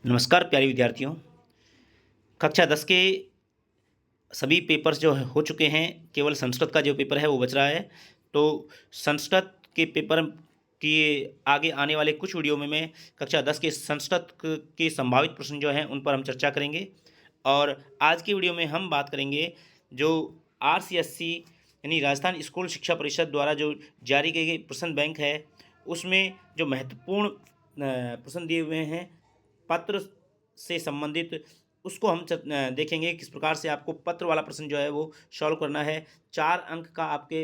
नमस्कार प्यारे विद्यार्थियों। कक्षा 10 के सभी पेपर्स जो हो चुके हैं, केवल संस्कृत का जो पेपर है वो बच रहा है। तो संस्कृत के पेपर की आगे आने वाले कुछ वीडियो में मैं कक्षा 10 के संस्कृत के संभावित प्रश्न जो हैं उन पर हम चर्चा करेंगे। और आज की वीडियो में हम बात करेंगे जो RCSC यानी राजस्थान स्कूल शिक्षा परिषद द्वारा जो जारी की गई प्रश्न बैंक है, उसमें जो महत्वपूर्ण प्रश्न दिए हुए हैं पत्र से संबंधित, उसको हम देखेंगे किस प्रकार से आपको पत्र वाला प्रश्न जो है वो सॉल्व करना है। 4 अंक का आपके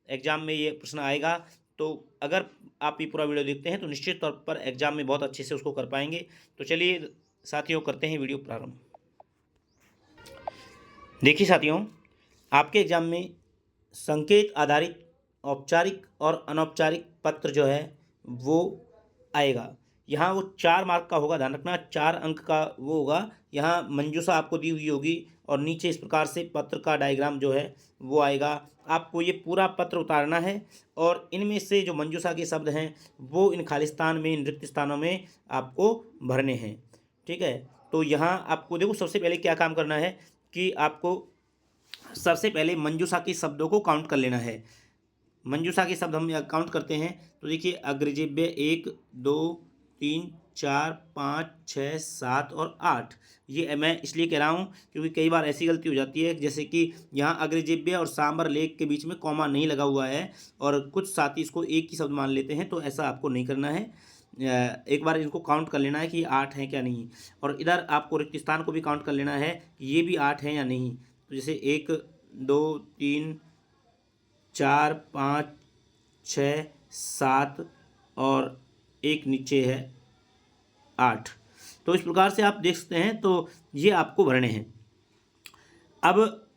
एग्ज़ाम में ये प्रश्न आएगा। तो अगर आप ये पूरा वीडियो देखते हैं तो निश्चित तौर पर एग्ज़ाम में बहुत अच्छे से उसको कर पाएंगे। तो चलिए साथियों, करते हैं वीडियो प्रारंभ। देखिए साथियों, आपके एग्ज़ाम में संकेत आधारित औपचारिक और अनौपचारिक पत्र जो है वो आएगा। यहाँ वो 4 मार्क का होगा, ध्यान रखना, 4 अंक का वो होगा। यहाँ मंजूषा आपको दी हुई होगी और नीचे इस प्रकार से पत्र का डायग्राम जो है वो आएगा। आपको ये पूरा पत्र उतारना है और इनमें से जो मंजूषा के शब्द हैं वो इन खालिस्तान में, इन रिक्त स्थानों में आपको भरने हैं। ठीक है, तो यहाँ आपको देखो सबसे पहले क्या काम करना है कि आपको सबसे पहले मंजूषा के शब्दों को काउंट कर लेना है। मंजूषा के शब्द हम काउंट करते हैं तो देखिए, अग्रजेव्य 1 2 3 4 5 6 7 और 8। ये मैं इसलिए कह रहा हूँ क्योंकि कई बार ऐसी गलती हो जाती है, जैसे कि यहाँ अग्रजेव्य और सांबर लेख के बीच में कॉमा नहीं लगा हुआ है और कुछ साथी इसको एक ही शब्द मान लेते हैं। तो ऐसा आपको नहीं करना है। एक बार इनको काउंट कर लेना है कि 8 हैं क्या नहीं। और इधर आपको रिक्त स्थान को भी काउंट कर लेना है कि ये भी 8 हैं या नहीं। तो जैसे 1 2 3 4 5 6 7 और एक नीचे है 8। तो इस प्रकार से आप देख सकते हैं। तो ये आपको भरने हैं। अब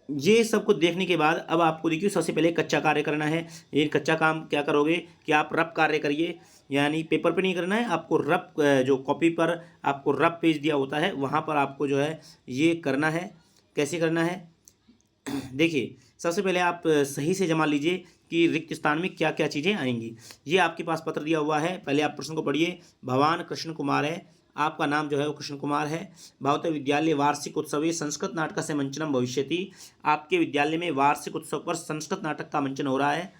ये सब कुछ देखने के बाद अब आपको देखिए सबसे पहले कच्चा कार्य करना है। ये कच्चा काम क्या करोगे कि आप रफ कार्य करिए, यानी पेपर पे नहीं करना है, आपको रफ जो कॉपी पर आपको रफ पेज दिया होता है वहाँ पर आपको जो है ये करना है। कैसे करना है देखिए, सबसे पहले आप सही से जमा लीजिए कि रिक्त स्थान में क्या क्या चीज़ें आएंगी। ये आपके पास पत्र दिया हुआ है, पहले आप प्रश्न को पढ़िए। भगवान कृष्ण कुमार है, आपका नाम जो है वो कृष्ण कुमार है। भवते विद्यालय वार्षिक उत्सव संस्कृत नाटक से मंचनम भविष्यति, आपके विद्यालय में वार्षिक उत्सव पर संस्कृत नाटक का मंचन हो रहा है।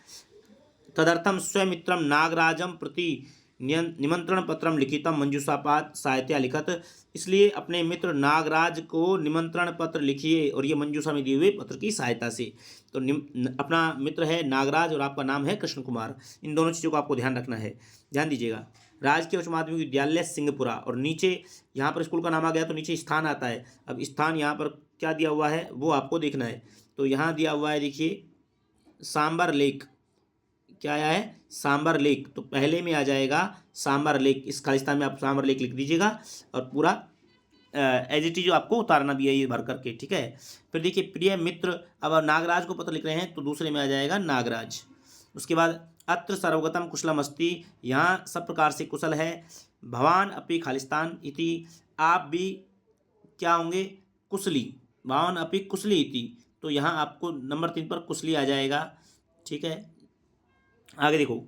तदर्थम स्वमित्रम नागराजम प्रति निमंत्रण पत्रम लिखितम मंजूषापाद साहित्य लिखत, इसलिए अपने मित्र नागराज को निमंत्रण पत्र लिखिए और ये मंजूषा में दिए हुए पत्र की सहायता से। तो अपना मित्र है नागराज और आपका नाम है कृष्ण कुमार। इन दोनों चीज़ों को आपको ध्यान रखना है। ध्यान दीजिएगा, राजकीय उच्च माध्यमिक विद्यालय सिंहपुरा, और नीचे यहाँ पर स्कूल का नाम आ गया तो नीचे स्थान आता है। अब स्थान यहाँ पर क्या दिया हुआ है वो आपको देखना है। तो यहाँ दिया हुआ है, देखिए, सांबर लेक। क्या आया है? सांबर लेक। तो पहले में आ जाएगा सांबर लेक। इस खालिस्तान में आप सांबर लेक लिख दीजिएगा और पूरा एज इट इज आपको उतारना भी है ये भर करके। ठीक है, फिर देखिए प्रिय मित्र, अब आप नागराज को पत्र लिख रहे हैं तो दूसरे में आ जाएगा नागराज। उसके बाद अत्र सर्वगतम कुशलम अस्ति, यहाँ सब प्रकार से कुशल है। भवान अपि खालिस्तान इति, आप भी क्या होंगे? कुशली। भवान अपि कुशली इति, तो यहाँ आपको नंबर 3 पर कुशली आ जाएगा। ठीक है, आगे देखो,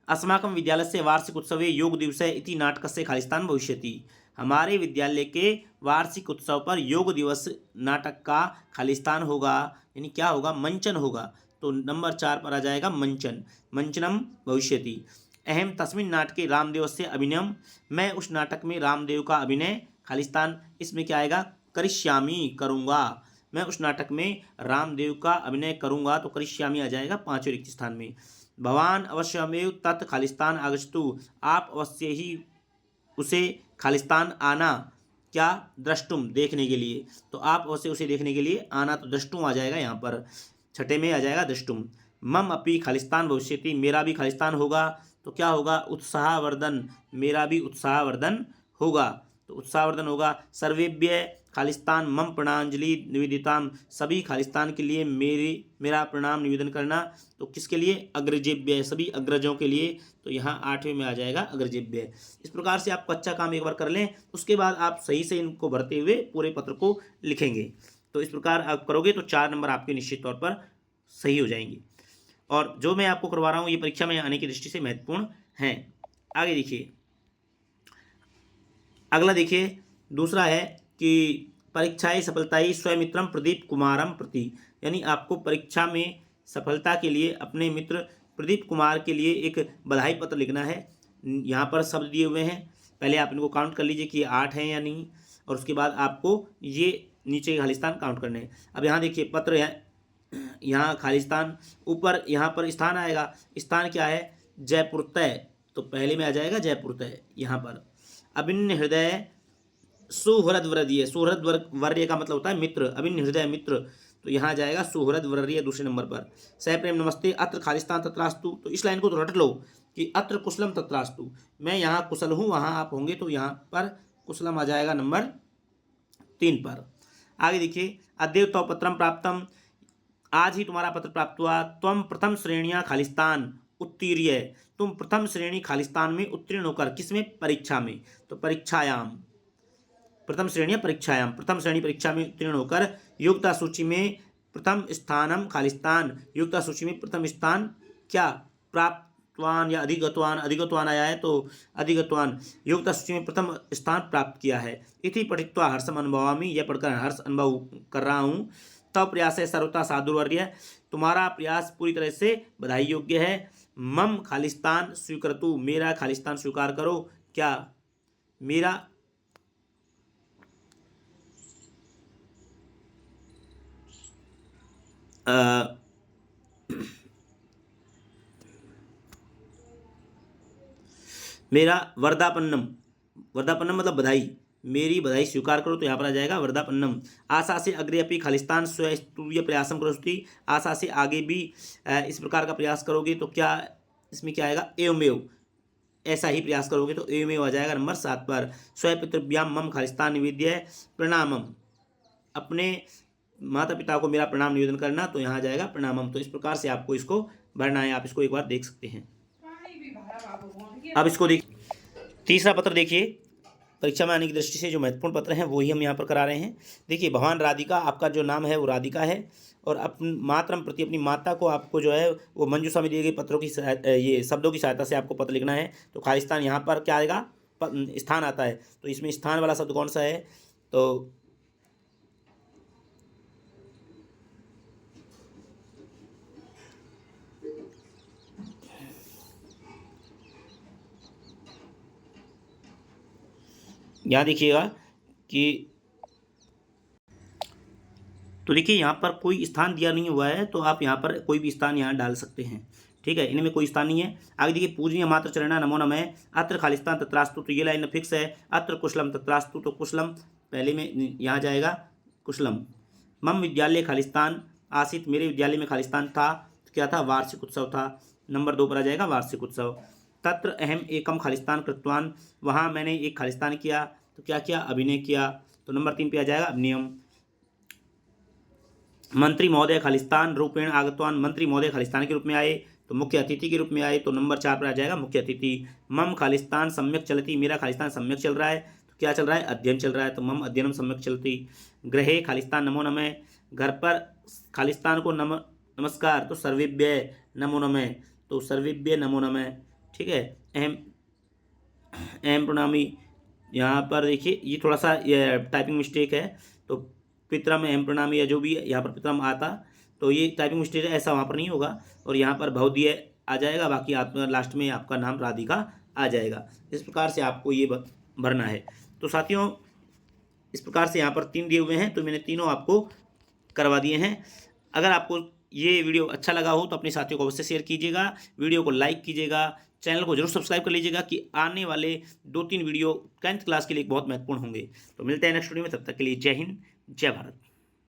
अस्माकं विद्यालयस्य वार्षिक उत्सवे योग दिवस इति नाटकस्य खालिस्तान भविष्यति, हमारे विद्यालय के वार्षिक उत्सव पर योग दिवस नाटक का खालिस्तान होगा, यानी क्या होगा? मंचन होगा। तो नंबर 4 पर आ जाएगा मंचन, मंचनम भविष्यति। अहम तस्मिन् नाटके रामदेवस्य अभिनयम, मैं उस नाटक में रामदेव का अभिनय, खालिस्तान इसमें क्या आएगा? करिष्यामी, करूँगा। मैं उस नाटक में रामदेव का अभिनय करूँगा, तो करिष्यामी आ जाएगा 5वें रिक्त स्थान में। भवान अवश्यमेव तत् खालिस्तान आगच्छतु, आप अवश्य ही उसे खालिस्तान आना, क्या? द्रष्टुम, देखने के लिए। तो आप अवश्य उसे देखने के लिए आना, तो द्रष्टुम आ जाएगा यहाँ पर, छठे में आ जाएगा द्रष्टुम। मम अपि खालिस्तान भविष्यति, मेरा भी खालिस्तान होगा। तो क्या होगा? उत्साहवर्धन, मेरा भी उत्साहवर्धन होगा। तो उत्साहवर्धन होगा। सर्वेभ्य खालिस्तान मम प्रणांजलि निवेदिताम, सभी खालिस्तान के लिए मेरा प्रणाम निवेदन करना। तो किसके लिए? अग्रजेभ्य, सभी अग्रजों के लिए। तो यहाँ 8वें में आ जाएगा अग्रजेभ्य। इस प्रकार से आप कच्चा काम एक बार कर लें, उसके बाद आप सही से इनको भरते हुए पूरे पत्र को लिखेंगे। तो इस प्रकार आप करोगे तो 4 नंबर आपके निश्चित तौर पर सही हो जाएंगे। और जो मैं आपको करवा रहा हूँ ये परीक्षा में आने की दृष्टि से महत्वपूर्ण हैं। आगे देखिए, अगला देखिए, दूसरा है कि परीक्षाए सफलताई स्वमित्रम प्रदीप कुमारम प्रति, यानी आपको परीक्षा में सफलता के लिए अपने मित्र प्रदीप कुमार के लिए एक बधाई पत्र लिखना है। यहाँ पर शब्द दिए हुए हैं, पहले आप इनको काउंट कर लीजिए कि ये 8 हैं या नहीं, और उसके बाद आपको ये नीचे के खालिस्तान काउंट करने हैं। अब यहाँ देखिए पत्र है, यहाँ खालिस्तान, ऊपर यहाँ पर स्थान आएगा, स्थान क्या है, जयपुर तय, तो पहले में आ जाएगा जयपुर तय यहाँ पर। अभिन्न हृदय सुहृद वर्य, सुहृद वर्य का मतलब होता है मित्र, अभिन्न हृदय मित्र, तो यहाँ आ जाएगा सुहृद वर्य दूसरे नंबर पर। सह प्रेम नमस्ते अत्र खालिस्तान तत्रास्तु, तो इस लाइन को तो रट लो कि अत्र कुशलम तत्रास्तु, मैं यहाँ कुशल हूँ, वहाँ आप होंगे, तो यहाँ पर कुशलम आ जाएगा नंबर 3 पर। आगे देखिए, अद्य तव पत्रम प्राप्तम, आज ही तुम्हारा पत्र प्राप्त हुआ। त्वम प्रथम श्रेणियाँ खालिस्तान उत्तीर्य, तुम प्रथम श्रेणी खालिस्तान में उत्तीर्ण होकर, किसमें, परीक्षा में, तो परीक्षायाम, प्रथम श्रेणी परीक्षायाम, प्रथम श्रेणी परीक्षा में उत्तीर्ण होकर योग्यता सूची में प्रथम स्थानम खालिस्तान, योग्यता सूची में प्रथम स्थान क्या प्राप्तवान या अधिगतवान, अधिगतवान आया है तो अधिगतवान, योग्यता सूची में प्रथम स्थान प्राप्त किया है। इति पठित्वा हर्षम अनुभवामि, यह पढ़कर हर्ष अनुभव कर रहा हूँ। तब प्रयास है सर्वथा साधुर्वर्य, तुम्हारा प्रयास पूरी तरह से बधाई योग्य है। मम खालिस्तान स्वीकृतु, मेरा खालिस्तान स्वीकार करो, क्या, मेरा मेरा वर्धापन्नम, वर्धापन्नम मतलब बधाई, मेरी बधाई स्वीकार करो, तो यहाँ पर आ जाएगा वर्धापन्नम। आशा से अग्रे अपनी खालिस्तान स्वस्तूर्य प्रयासम करोस्ति, आशा से आगे भी इस प्रकार का प्रयास करोगे, तो क्या इसमें क्या आएगा, एवमेव, ऐसा ही प्रयास करोगे, तो एवमेव आ जाएगा नंबर 7 पर। स्वपितृभ्याम मम खालिस्तान निवेद्य प्रणामम, अपने माता पिता को मेरा प्रणाम निवेदन करना, तो यहाँ आ जाएगा प्रणामम। तो इस प्रकार से आपको इसको भरना है, आप इसको एक बार देख सकते हैं। अब इसको देख, तीसरा पत्र देखिए, परीक्षा में आने की दृष्टि से जो महत्वपूर्ण पत्र हैं वही हम यहाँ पर करा रहे हैं। देखिए, भगवान राधिका, आपका जो नाम है वो राधिका है, और अपनी मातरम प्रति, अपनी माता को आपको जो है वो मंजूषा में दिए गए पत्रों की ये शब्दों की सहायता से आपको पत्र लिखना है। तो खालिस्तान यहाँ पर क्या आएगा, स्थान आता है, तो इसमें स्थान वाला शब्द कौन सा है, तो यहाँ देखिएगा कि, तो देखिए यहाँ पर कोई स्थान दिया नहीं हुआ है, तो आप यहाँ पर कोई भी स्थान यहाँ डाल सकते हैं, ठीक है, इनमें कोई स्थान नहीं है। आगे देखिए, पूजनीय मात्र चरणा नमो नमः अत्र खालिस्तान तत्रास्तु, तो ये लाइन फिक्स है। अत्र कुशलम तत्रास्तु, तो कुशलम पहले में यहाँ जाएगा कुशलम। मम विद्यालय खालिस्तान आसित, मेरे विद्यालय में खालिस्तान था, तो क्या था, वार्षिक उत्सव था, नंबर 2 पर आ जाएगा वार्षिक उत्सव। तत्र अहम एकम खालिस्तान कृतवान, वहाँ मैंने एक खालिस्तान किया, तो क्या किया, अभिनय किया, तो नंबर 3 पे आ जाएगा अभिनयम। मंत्री महोदय खालिस्तान रूपेण आगतवान, मंत्री महोदय खालिस्तान के रूप में आए, तो मुख्य अतिथि के रूप में आए, तो नंबर 4 पर आ जाएगा मुख्य अतिथि। मम खालिस्तान सम्यक चलती, मेरा खालिस्तान सम्यक चल रहा है, तो क्या चल रहा है, अध्ययन चल रहा है, तो मम अध्ययनम सम्यक चलती। गृहे खालिस्तान नमो नमः, घर पर खालिस्तान को नमस्कार, तो सर्वेभ्य नमो नमः, तो सर्वेभ्य नमो नमः, ठीक है। अहम अहम प्रणामी, यहाँ पर देखिए ये थोड़ा सा ये टाइपिंग मिस्टेक है, तो पितरम अहम प्रणामी या जो भी यहाँ पर पितरम आता, तो ये टाइपिंग मिस्टेक है, ऐसा वहाँ पर नहीं होगा, और यहाँ पर भवदीय आ जाएगा, बाकी आप लास्ट में आपका नाम राधिका आ जाएगा। इस प्रकार से आपको ये भरना है। तो साथियों, इस प्रकार से यहाँ पर 3 दिए हुए हैं, तो मैंने तीनों आपको करवा दिए हैं। अगर आपको ये वीडियो अच्छा लगा हो तो अपने साथियों को अवश्य शेयर कीजिएगा, वीडियो को लाइक कीजिएगा, चैनल को जरूर सब्सक्राइब कर लीजिएगा कि आने वाले 2-3 वीडियो 10th क्लास के लिए बहुत महत्वपूर्ण होंगे। तो मिलते हैं नेक्स्ट वीडियो में, तब तक के लिए जय हिंद, जय भारत।